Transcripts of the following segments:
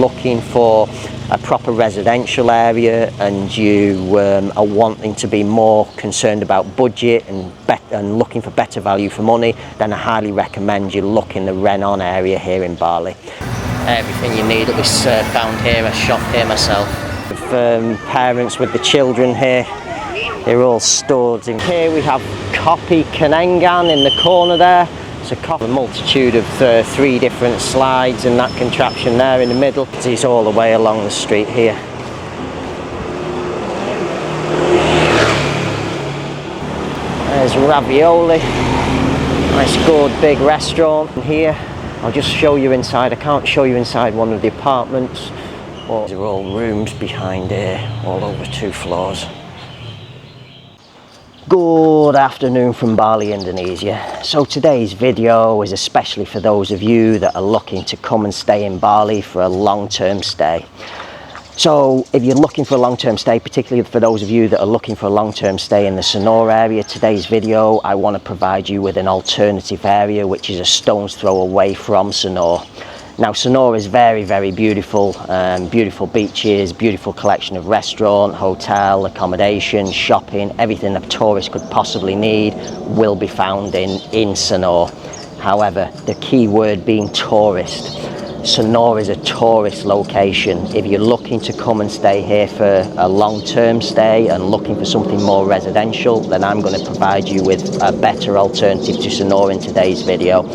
looking for a proper residential area and you are wanting to be more concerned about budget and looking for better value for money, then I highly recommend you look in the Renon area here in Bali. Everything you need will be found here. I shop here myself. Parents with the children here, they're all stored in here. We have Kopi Kenangan in the corner there. It's a multitude of 3 different slides and that contraption there in the middle. It's all the way along the street here. There's ravioli. Nice good big restaurant here. I'll just show you inside. I can't show you inside one of the apartments. These are all rooms behind here, all over 2 floors. Good afternoon from Bali, Indonesia. So today's video is especially for those of you that are looking to come and stay in Bali for a long-term stay. So if you're looking for a long-term stay, particularly for those of you that are looking for a long-term stay in the Sanur area, today's video I want to provide you with an alternative area which is a stone's throw away from Sanur. Now Sanur is very, very beautiful, beautiful beaches, beautiful collection of restaurant, hotel, accommodation, shopping, everything a tourist could possibly need will be found in Sanur. However, the key word being tourist. Sanur is a tourist location. If you're looking to come and stay here for a long-term stay and looking for something more residential, then I'm going to provide you with a better alternative to Sanur in today's video.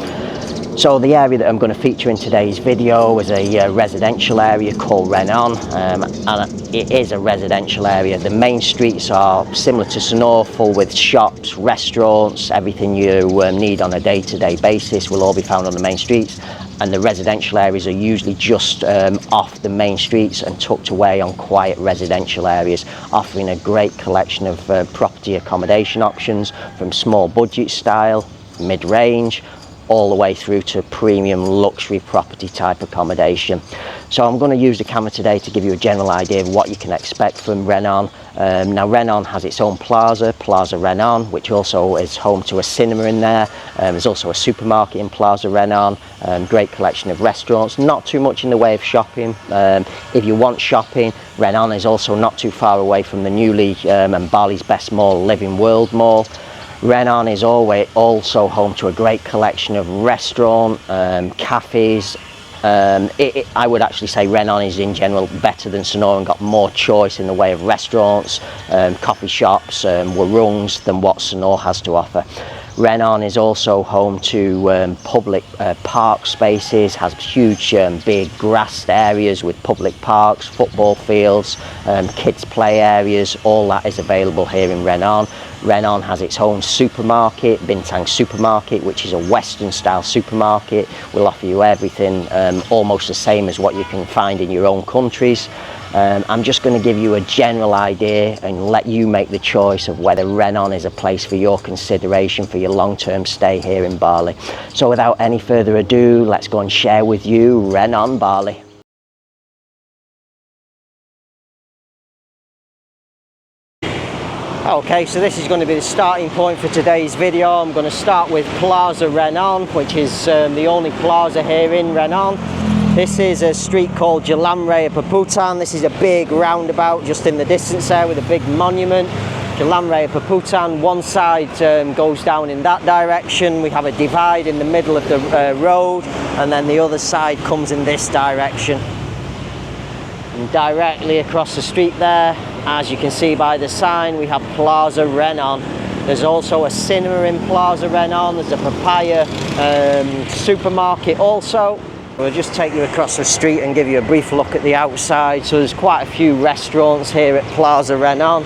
So the area that I'm going to feature in today's video is a residential area called Renon, and it is a residential area. The main streets are similar to Sanur, full with shops, restaurants, everything you need on a day-to-day basis will all be found on the main streets, and the residential areas are usually just off the main streets and tucked away on quiet residential areas, offering a great collection of property accommodation options from small budget style, mid-range, all the way through to premium luxury property type accommodation. So I'm going to use the camera today to give you a general idea of what you can expect from Renon. Now Renon has its own Plaza Renon, which also is home to a cinema in there. There's also a supermarket in Plaza Renon, great collection of restaurants, not too much in the way of shopping. If you want shopping, Renon is also not too far away from the newly and Bali's best mall, Living World Mall. Renon is also home to a great collection of restaurant, cafes. I would actually say Renon is in general better than Sanur and got more choice in the way of restaurants, coffee shops, warungs than what Sanur has to offer. Renon is also home to public park spaces, has huge big grassed areas with public parks, football fields, kids play areas. All that is available here in Renon. Renon has its own supermarket, Bintang Supermarket, which is a Western style supermarket. Will offer you everything almost the same as what you can find in your own countries. I'm just going to give you a general idea and let you make the choice of whether Renon is a place for your consideration for your long-term stay here in Bali. So without any further ado, let's go and share with you Renon Bali. Okay, so this is going to be the starting point for today's video. I'm going to start with Plaza Renon, which is the only plaza here in Renon. This is a street called Jalan Raya Perputanan. This is a big roundabout just in the distance there with a big monument. Jalan Raya Perputanan, one side goes down in that direction. We have a divide in the middle of the road, and then the other side comes in this direction. And directly across the street there, as you can see by the sign, we have Plaza Renon. There's also a cinema in Plaza Renon. There's a papaya supermarket also. We'll just take you across the street and give you a brief look at the outside. So there's quite a few restaurants here at Plaza Renon.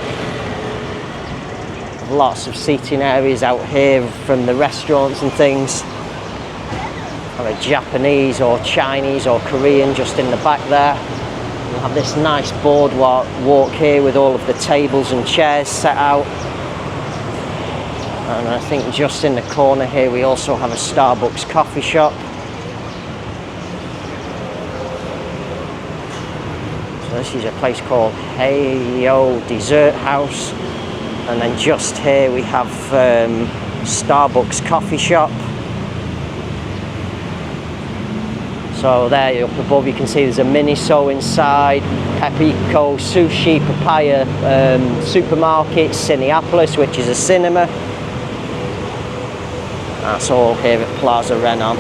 Lots of seating areas out here from the restaurants and things. Or Japanese or Chinese or Korean just in the back there. We'll have this nice boardwalk here with all of the tables and chairs set out. And I think just in the corner here we also have a Starbucks coffee shop. So this is a place called Heyo Dessert House. And then just here we have Starbucks coffee shop. So there up above you can see there's a Miniso inside, Pepco, Sushi, Papaya Supermarket, Cineapolis, which is a cinema. That's all here at Plaza Renon.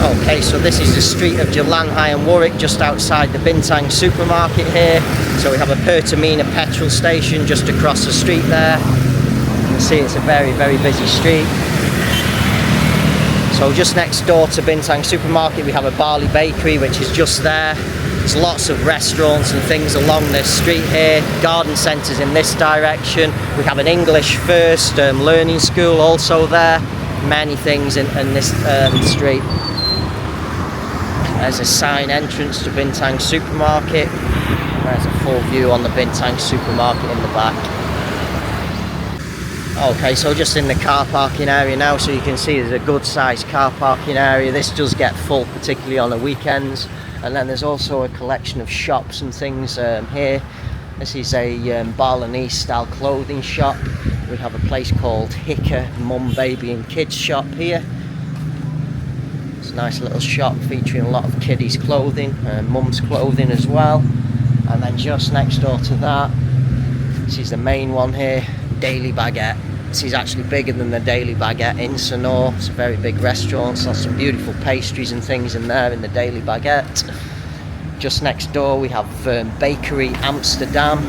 Okay, so this is the street of Jalanhai and Warwick, just outside the Bintang Supermarket here. So we have a Pertamina petrol station just across the street there. You can see it's a very, very busy street. So just next door to Bintang Supermarket we have a Bali bakery, which is just there. There's lots of restaurants and things along this street here. Garden centres in this direction. We have an English first learning school also there. Many things in this street. There's a sign entrance to Bintang Supermarket. There's a full view on the Bintang Supermarket in the back. Okay, so just in the car parking area now, so you can see there's a good sized car parking area. This does get full, particularly on the weekends. And then there's also a collection of shops and things here. This is a Balinese style clothing shop. We have a place called Hika Mum, Baby and Kids shop here. It's a nice little shop featuring a lot of kiddies clothing, mum's clothing as well. And then just next door to that, this is the main one here, Daily Baguette. This is actually bigger than the Daily Baguette in Sanur. It's a very big restaurant, so some beautiful pastries and things in there in the Daily Baguette. Just next door we have Bakery Amsterdam.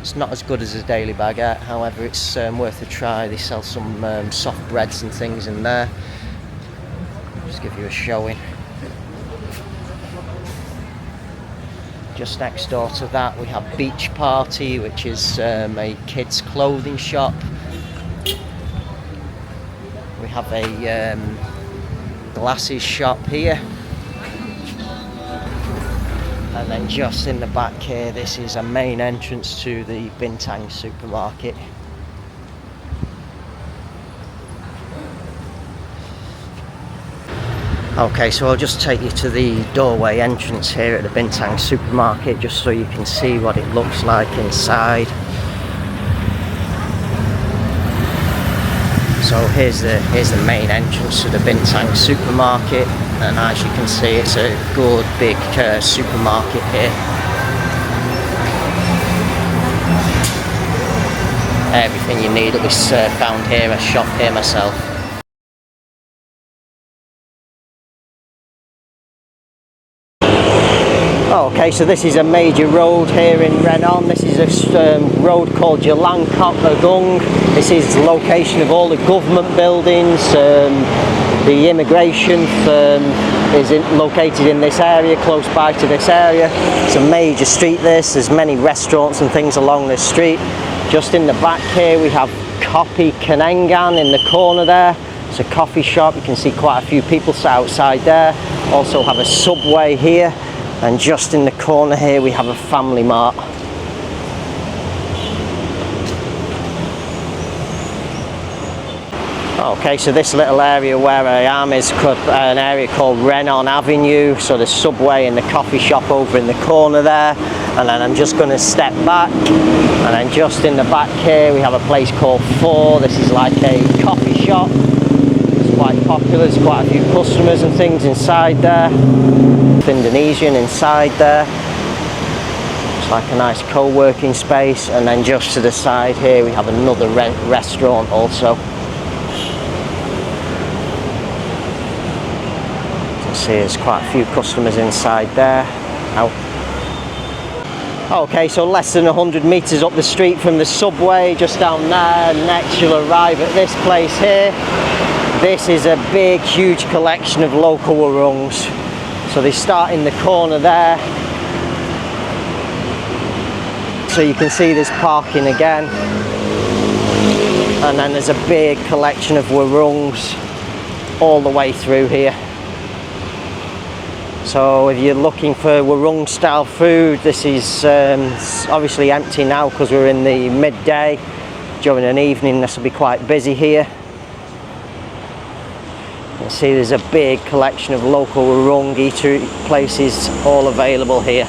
It's not as good as a Daily Baguette, however it's worth a try. They sell some soft breads and things in there. Just give you a showing. Just next door to that we have Beach Party, which is a kids clothing shop. We have a glasses shop here. And then just in the back here, this is a main entrance to the Bintang Supermarket. Okay, so I'll just take you to the doorway entrance here at the Bintang Supermarket, just so you can see what it looks like inside. So here's the main entrance to the Bintang Supermarket, and as you can see it's a good big supermarket here. Everything you need will be found here. I shop here myself. Okay, so this is a major road here in Renon. This is a road called Jalan Kok Agung. This is the location of all the government buildings. The immigration firm is located in this area, close by to this area. It's a major street this. There's many restaurants and things along this street. Just in the back here we have Kopi Kenangan in the corner there. It's a coffee shop. You can see quite a few people sat outside there. Also have a Subway here. And just in the corner here we have a Family Mart. Okay, so this little area where I am is an area called Renon Avenue. So the Subway and the coffee shop over in the corner there. And then I'm just going to step back. And then just in the back here we have a place called Four. This is like a coffee shop. It's quite popular. There's quite a few customers and things inside there. Indonesian inside there. It's like a nice co-working space, and then just to the side here we have another restaurant also. You can see there's quite a few customers inside there. Okay, so less than 100 metres up the street from the Subway, just down there, next you'll arrive at this place here. This is a big, huge collection of local warungs. So they start in the corner there. So you can see there's parking again. And then there's a big collection of warungs all the way through here. So if you're looking for warung style food, this is obviously empty now because we're in the midday. During an evening this will be quite busy here. You can see there's a big collection of local warung eatery places all available here.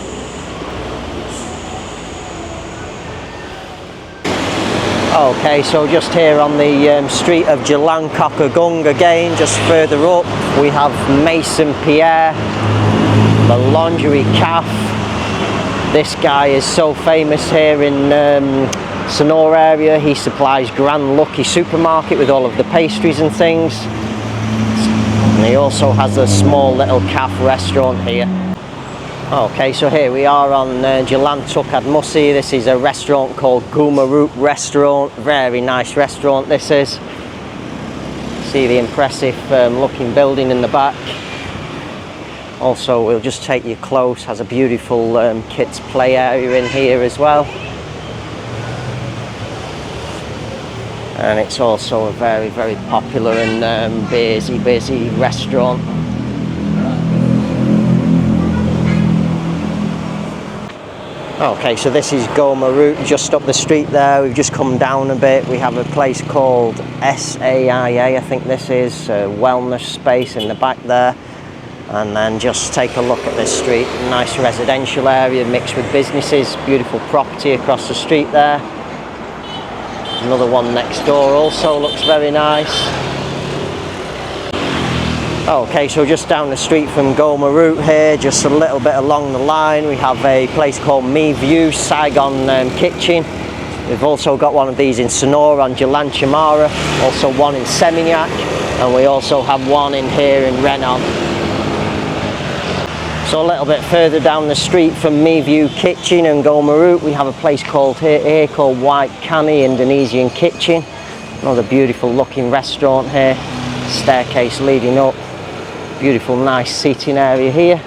Okay, so just here on the street of Jalan Kokagung again, just further up, we have Mason Pierre, the laundry calf. This guy is so famous here in Sanur area. He supplies Grand Lucky Supermarket with all of the pastries and things. And he also has a small little calf restaurant here. Okay, so here we are on Jalan Tukad Musi. This is a restaurant called Gumarut Restaurant. Very nice restaurant this is. See the impressive looking building in the back. Also, we'll just take you close. Has a beautiful kids play area in here as well. And it's also a very, very popular and busy restaurant. Okay, so this is Gumarut, just up the street there. We've just come down a bit. We have a place called SAIA, I think this is, a wellness space in the back there. And then just take a look at this street. Nice residential area mixed with businesses. Beautiful property across the street there. Another one next door also looks very nice. Okay, so just down the street from Gumarut here, just a little bit along the line, we have a place called Me View Saigon Kitchen. We've also got one of these in Sanur on Jalan Cemara, also one in Seminyak, and we also have one in here in Renon. So a little bit further down the street from Me View Kitchen and Gumarut, we have a place called here called White Kani Indonesian Kitchen. Another beautiful looking restaurant here, staircase leading up. Beautiful nice seating area here.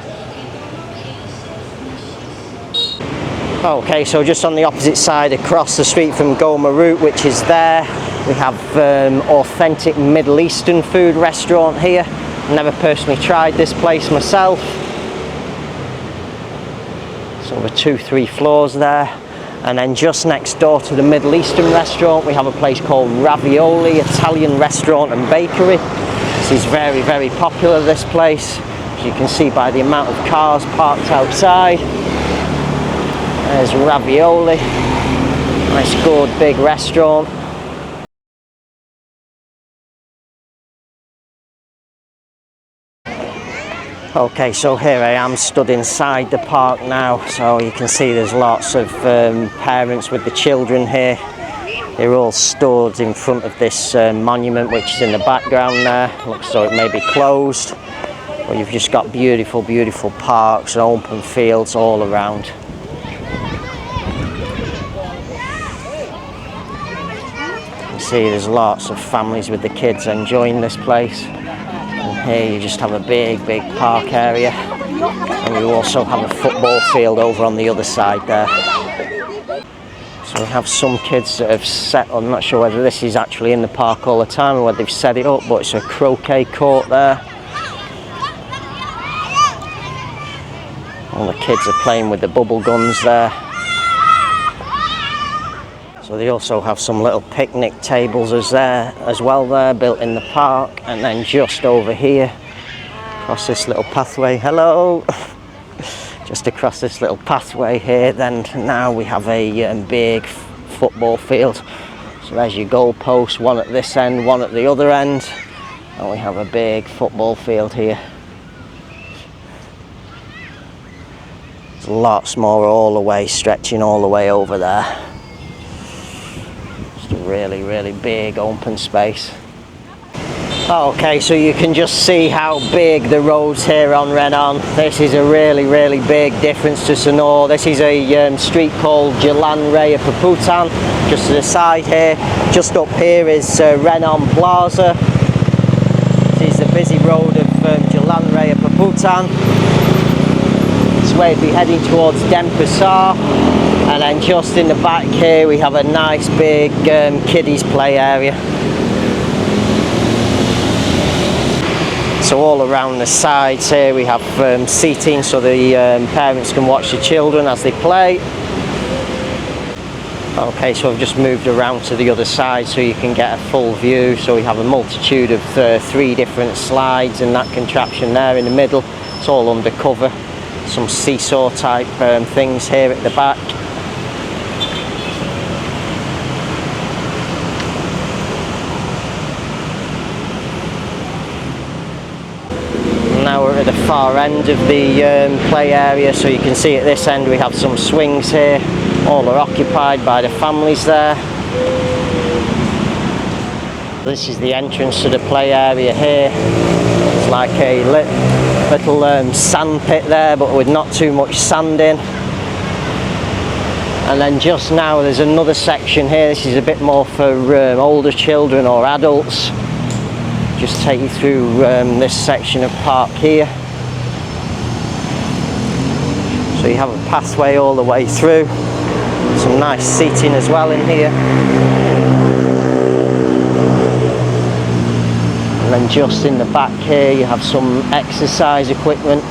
Okay, so just on the opposite side across the street from Gumarut, which is there, we have authentic Middle Eastern food restaurant here. Never personally tried this place myself. So over 2-3 floors there. And then just next door to the Middle Eastern restaurant, we have a place called Ravioli Italian Restaurant and Bakery. This is very, very popular, this place, as you can see by the amount of cars parked outside. There's Ravioli, nice good big restaurant. Okay, so here I am stood inside the park now, so you can see there's lots of parents with the children here. They're all stood in front of this monument which is in the background there. Looks so it may be closed. But you've just got beautiful, beautiful parks and open fields all around. You see there's lots of families with the kids enjoying this place. And here you just have a big, big park area. And you also have a football field over on the other side there. So we have some kids that have set, I'm not sure whether this is actually in the park all the time or whether they've set it up, but it's a croquet court there. All the kids are playing with the bubble guns there. So they also have some little picnic tables as well there, built in the park. And then just over here, across this little pathway, hello! Just across this little pathway here, then now we have a big football field. So there's your goal post, one at this end, one at the other end. And we have a big football field here. There's lots more all the way, stretching all the way over there. Just a really, really big open space. Okay, so you can just see how big the roads here on Renon. This is a really, really big difference to Sanur. This is a street called Jalan Raya Perputanan, just to the side here. Just up here is Renon Plaza. This is the busy road of Jalan Raya Perputanan. This way we'd be heading towards Denpasar. And then just in the back here we have a nice big kiddies play area. So all around the sides here we have seating so the parents can watch the children as they play. Okay, so I've just moved around to the other side so you can get a full view. So we have a multitude of 3 different slides and that contraption there in the middle. It's all undercover. Some seesaw type things here at the back. now we're at the far end of the play area, so you can see at this end we have some swings here. All are occupied by the families there. This is the entrance to the play area here. It's like a little sand pit there, but with not too much sand in. And then just now there's another section here. This is a bit more for older children or adults. Just take you through this section of park here. So you have a pathway all the way through. Some nice seating as well in here. And then just in the back here you have some exercise equipment.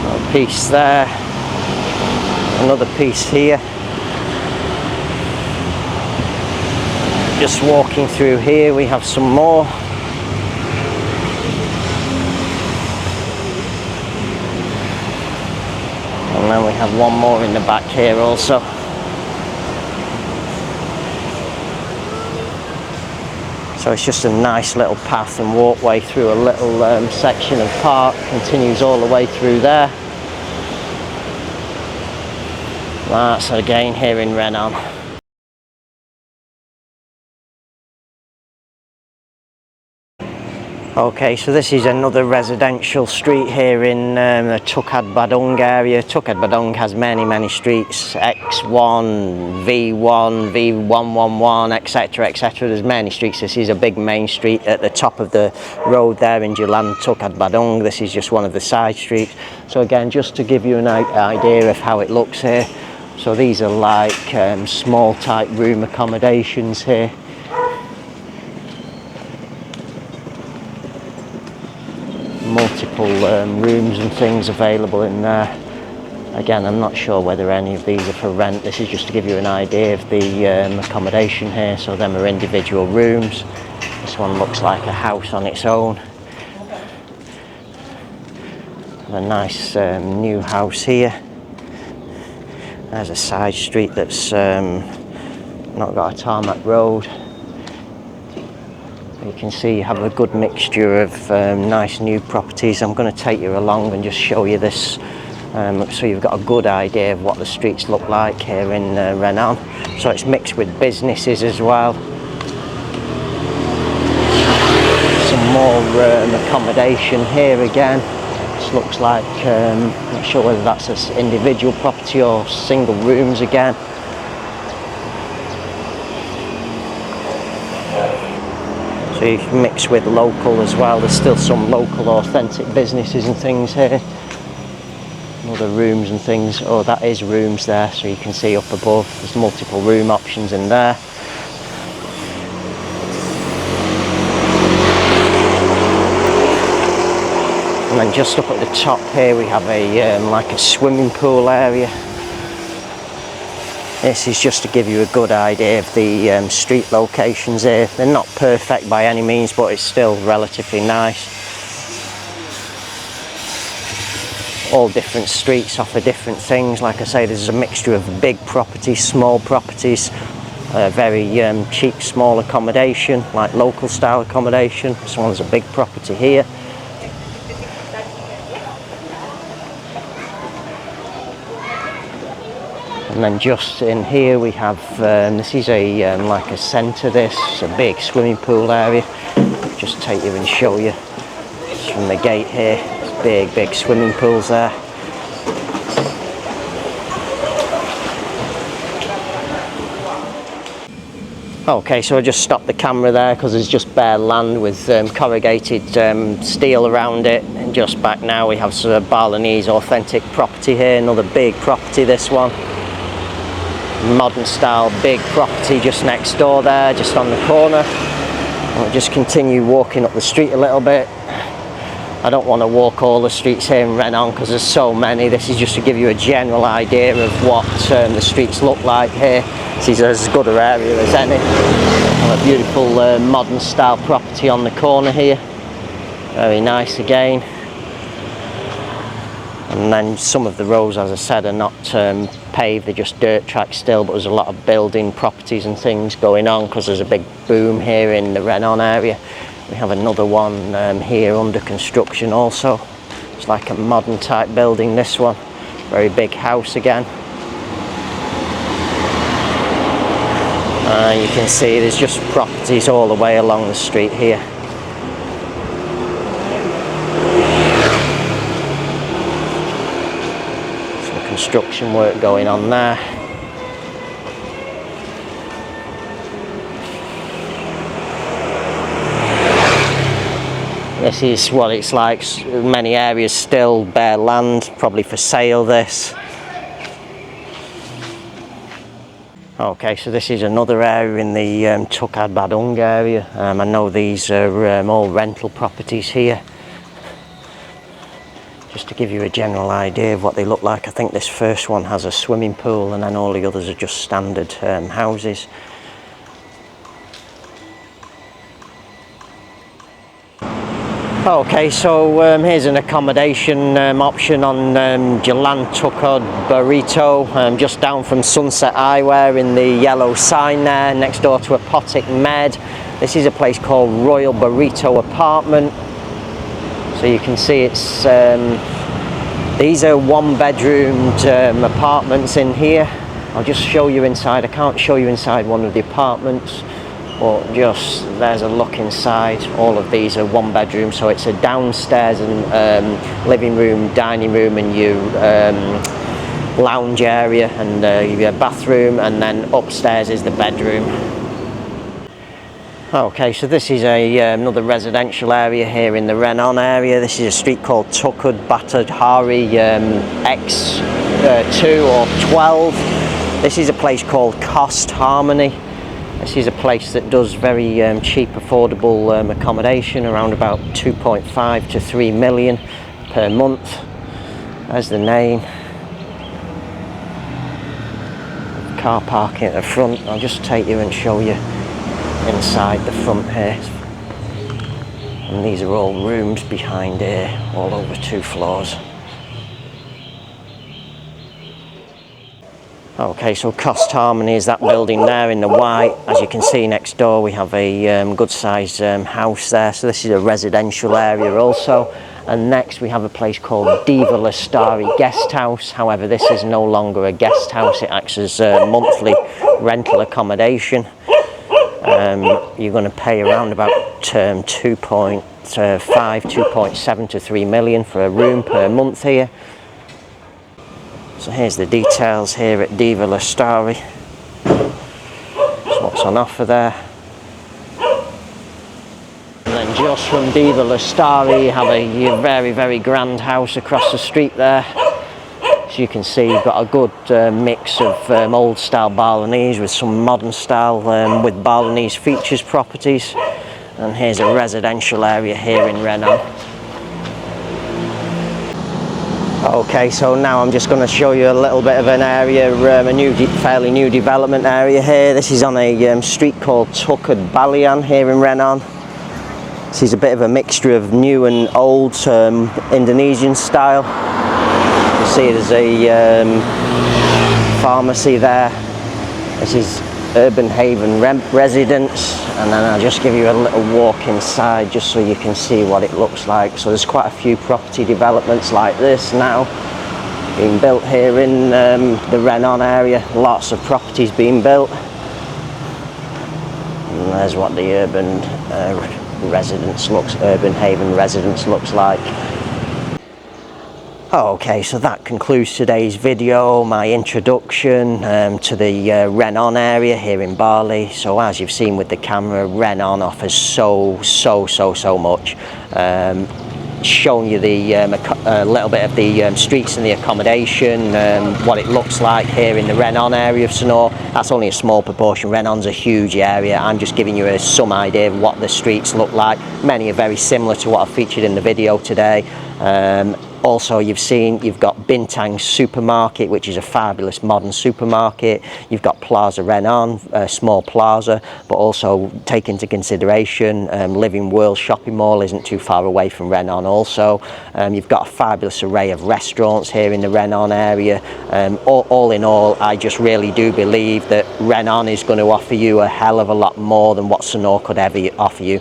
A piece there, another piece here. Just walking through here we have some more. And then we have one more in the back here also. So it's just a nice little path and walkway through a little section of park, continues all the way through there. That's again here in Renon. Okay, so this is another residential street here in the Tukad Badung area. Tukad Badung has many streets, X1, V1, V111, etc, etc. There's many streets. This is a big main street at the top of the road there in Jalan Tukad Badung. This is just one of the side streets. So again, just to give you an idea of how it looks here. So these are like small type room accommodations here. Multiple rooms and things available in there. Again, I'm not sure whether any of these are for rent. This is just to give you an idea of the accommodation here. So them are individual rooms. This one looks like a house on its own. A nice new house here. There's a side street that's not got a tarmac road. You can see you have a good mixture of nice new properties. I'm going to take you along and just show you this so you've got a good idea of what the streets look like here in Renon. So it's mixed with businesses as well. Some more accommodation here again. This looks like, not sure whether that's an individual property or single rooms again. So you can mix with local as well. There's still some local authentic businesses and things here. Other rooms and things. Oh, that is rooms there, so you can see up above there's multiple room options in there. And then just up at the top here we have a like a swimming pool area. This is just to give you a good idea of the street locations here. They're not perfect by any means, but it's still relatively nice. All different streets offer different things. Like I say, there's a mixture of big properties, small properties, very cheap small accommodation, like local style accommodation. This one's a big property here. And then just in here we have, this is a like a centre, this is a big swimming pool area. Just take you and show you. It's from the gate here, it's big swimming pools there. Okay, so I just stopped the camera there because there's just bare land with corrugated steel around it. And just back now we have sort of Balinese authentic property here, another big property, this one. Modern style big property just next door there, just on the corner. I'll just continue walking up the street a little bit. I don't want to walk all the streets here in Renon because there's so many. This is just to give you a general idea of what the streets look like here. This is as good an area as any. A beautiful modern style property on the corner here. Very nice again. And then some of the roads, as I said, are not paved, they're just dirt tracks still, but there's a lot of building properties and things going on because there's a big boom here in the Renon area. We have another one here under construction also. It's like a modern type building, this one. Very big house again. You can see there's just properties all the way along the street here. Some construction work going on there. This is what it's like. Many areas still bare land, probably for sale this. Okay, so this is another area in the Tukad Badung area. I know these are all rental properties here. Just to give you a general idea of what they look like, I think this first one has a swimming pool and then all the others are just standard houses. Okay, so here's an accommodation option on Jalan Tukad Barito, just down from Sunset Eyewear in the yellow sign there, next door to Apotic Med. This is a place called Royal Barito Apartment. So you can see it's these are one-bedroomed apartments in here. I'll just show you inside. I can't show you inside one of the apartments, but just there's a look inside. All of these are one bedroom, so it's a downstairs and living room, dining room, and your lounge area and your bathroom, and then upstairs is the bedroom. Okay, so this is another residential area here in the Renon area. This is a street called Tukad Batadhari X2 or 12. This is a place called Cost Harmony. This is a place that does very cheap, affordable accommodation, around about 2.5 to 3 million per month. There's the name. Car parking at the front. I'll just take you and show you inside the front here. And these are all rooms behind here, all over 2 floors. Okay, so Cost Harmony is that building there in the white. As you can see next door we have a good sized house there, so this is a residential area also. And next we have a place called Diva Lestari Guest House. However, this is no longer a guest house, it acts as a monthly rental accommodation. You're going to pay around about 2.5, 2.7 to 3 million for a room per month here. So here's the details here at Diva Lestari. That's what's on offer there. And then just from Diva Lestari you have a very, very grand house across the street there. As you can see, you've got a good mix of old style Balinese with some modern style with Balinese features properties. And here's a residential area here in Renon. Okay, so now I'm just going to show you a little bit of an area, fairly new development area here. This is on a street called Tukad Bali here in Renon. This is a bit of a mixture of new and old Indonesian style. You see there's a pharmacy there. This is Urban Haven Residence, and then I'll just give you a little walk inside just so you can see what it looks like. So there's quite a few property developments like this now being built here in the Renon area. Lots of properties being built, and there's what the Urban Haven Residence looks like. Okay, so that concludes today's video, my introduction to the Renon area here in Bali. So as you've seen with the camera, Renon offers so much. Shown you a little bit of the streets and the accommodation, what it looks like here in the Renon area of Sanur. That's only a small proportion. Renon's a huge area. I'm just giving you some idea of what the streets look like. Many are very similar to what I've featured in the video today. Also, you've got Bintang Supermarket, which is a fabulous modern supermarket. You've got Plaza Renon, a small plaza, but also take into consideration Living World shopping mall isn't too far away from Renon also. You've got a fabulous array of restaurants here in the Renon area. All in all, I just really do believe that Renon is going to offer you a hell of a lot more than what Sanur could ever offer you.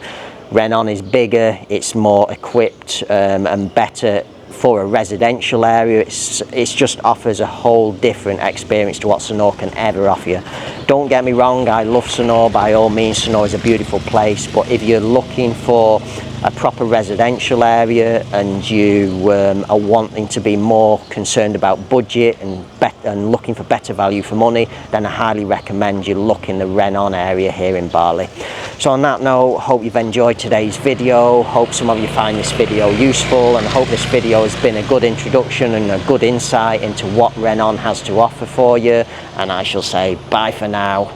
Renon is bigger, it's more equipped and better for a residential area. It just offers a whole different experience to what Sanur can ever offer you. Don't get me wrong, I love Sanur, by all means. Sanur is a beautiful place, but if you're looking for a proper residential area and you are wanting to be more concerned about budget and looking for better value for money, then I highly recommend you look in the Renon area here in Bali. So on that note, hope you've enjoyed today's video, hope some of you find this video useful, and hope this video has been a good introduction and a good insight into what Renon has to offer for you, and I shall say bye for now.